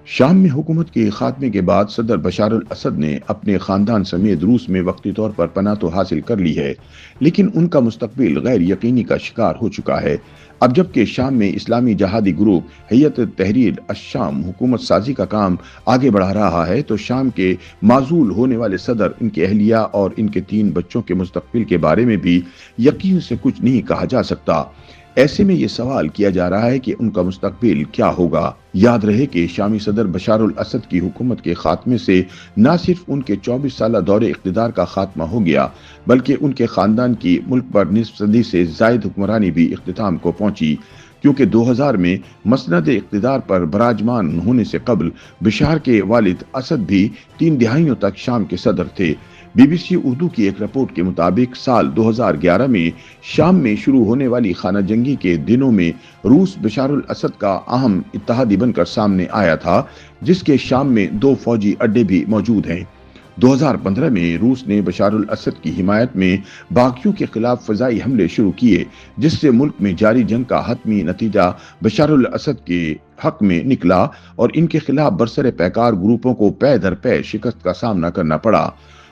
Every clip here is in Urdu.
شام میں حکومت کے خاتمے کے بعد صدر بشار الاسد نے اپنے خاندان سمیت روس میں وقتی طور پر پناہ تو حاصل کر لی ہے، لیکن ان کا مستقبل غیر یقینی کا شکار ہو چکا ہے۔ اب جبکہ شام میں اسلامی جہادی گروپ ہیئت تحریر الشام حکومت سازی کا کام آگے بڑھا رہا ہے، تو شام کے معزول ہونے والے صدر، ان کے اہلیہ اور ان کے 3 بچوں کے مستقبل کے بارے میں بھی یقین سے کچھ نہیں کہا جا سکتا۔ ایسے میں یہ سوال کیا جا رہا ہے کہ ان کا مستقبل کیا ہوگا۔ یاد رہے کہ شامی صدر بشار الاسد کی حکومت کے خاتمے سے نہ صرف ان کے 24 سالہ دور اقتدار کا خاتمہ ہو گیا، بلکہ ان کے خاندان کی ملک پر نصف صدی سے زائد حکمرانی بھی اختتام کو پہنچی، کیونکہ 2000 میں مسند اقتدار پر براجمان ہونے سے قبل بشار کے والد اسد بھی 3 دہائیوں تک شام کے صدر تھے۔ بی بی سی اردو کی ایک رپورٹ کے مطابق سال 2011 میں شام میں شروع ہونے والی خانہ جنگی کے دنوں میں روس بشار الاسد کا اہم اتحادی بن کر سامنے آیا تھا، جس کے شام میں 2 فوجی اڈے بھی موجود ہیں۔ 2015 میں روس نے بشار الاسد کی حمایت میں باغیوں کے خلاف فضائی حملے شروع کیے، جس سے ملک میں جاری جنگ کا حتمی نتیجہ بشار الاسد کے حق میں نکلا اور ان کے خلاف برسر پیکار گروپوں کو پے در پے شکست کا سامنا کرنا پڑا۔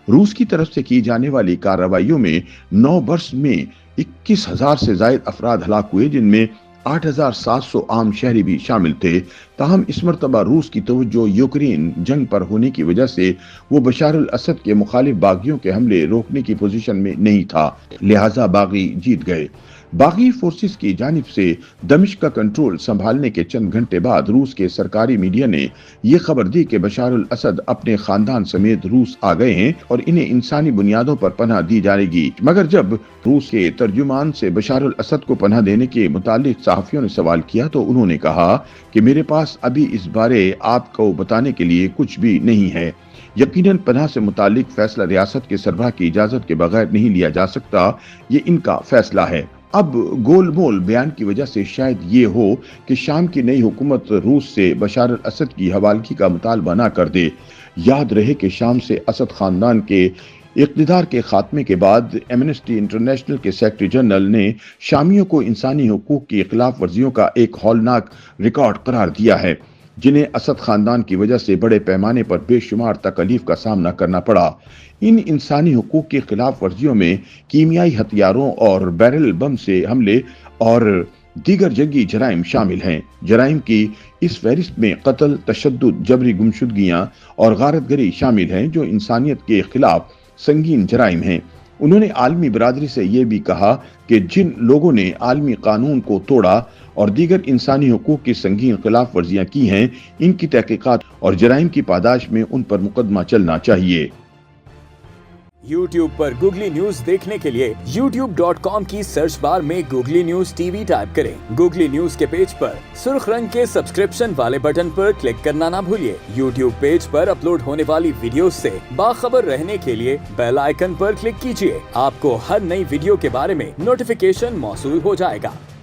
روس کی طرف سے کی جانے والی کارروائیوں میں 9 برس میں 21,000 سے زائد افراد ہلاک ہوئے، جن میں 8,700 عام شہری بھی شامل تھے۔ تاہم اس مرتبہ روس کی توجہ یوکرین جنگ پر ہونے کی وجہ سے وہ بشار الاسد کے مخالف باغیوں کے حملے روکنے کی پوزیشن میں نہیں تھا، لہٰذا باغی جیت گئے۔ باغی فورسز کی جانب سے دمشق کا کنٹرول سنبھالنے کے چند گھنٹے بعد روس کے سرکاری میڈیا نے یہ خبر دی کہ بشار الاسد اپنے خاندان سمیت روس آ گئے ہیں اور انہیں انسانی بنیادوں پر پناہ دی جائے گی۔ مگر جب روس کے ترجمان سے بشار الاسد کو پناہ دینے کے متعلق صحافیوں نے سوال کیا تو انہوں نے کہا کہ میرے پاس ابھی اس بارے آپ کو بتانے کے لیے کچھ بھی نہیں ہے۔ یقیناً پناہ سے متعلق فیصلہ ریاست کے سربراہ کی اجازت کے بغیر نہیں لیا جا سکتا، یہ ان کا فیصلہ ہے۔ اب گول مول بیان کی وجہ سے شاید یہ ہو کہ شام کی نئی حکومت روس سے بشار الاسد کی حوالگی کا مطالبہ نہ کر دے۔ یاد رہے کہ شام سے اسد خاندان کے اقتدار کے خاتمے کے بعد ایمنسٹی انٹرنیشنل کے سیکرٹری جنرل نے شامیوں کو انسانی حقوق کی خلاف ورزیوں کا ایک ہولناک ریکارڈ قرار دیا ہے، جنہیں اسد خاندان کی وجہ سے بڑے پیمانے پر بے شمار تکالیف کا سامنا کرنا پڑا۔ ان انسانی حقوق کی خلاف ورزیوں میں کیمیائی ہتھیاروں اور بیرل بم سے حملے اور دیگر جنگی جرائم شامل ہیں۔ جرائم کی اس فہرست میں قتل، تشدد، جبری گمشدگیاں اور غارت گری شامل ہیں، جو انسانیت کے خلاف سنگین جرائم ہیں۔ انہوں نے عالمی برادری سے یہ بھی کہا کہ جن لوگوں نے عالمی قانون کو توڑا اور دیگر انسانی حقوق کی سنگین خلاف ورزیاں کی ہیں، ان کی تحقیقات اور جرائم کی پاداش میں ان پر مقدمہ چلنا چاہیے۔ YouTube پر گوگلی نیوز دیکھنے کے لیے youtube.com کی سرچ بار میں googly news T V type کریں۔ گوگلی نیوز کے پیج پر سرخ رنگ کے سبسکرپشن والے بٹن پر کلک کرنا نہ بھولیے۔ YouTube پیج پر اپلوڈ ہونے والی ویڈیوز سے باخبر رہنے کے لیے بیل آئیکن پر کلک کیجیے۔ آپ کو ہر نئی ویڈیو کے بارے میں نوٹیفیکیشن موصول ہو جائے گا۔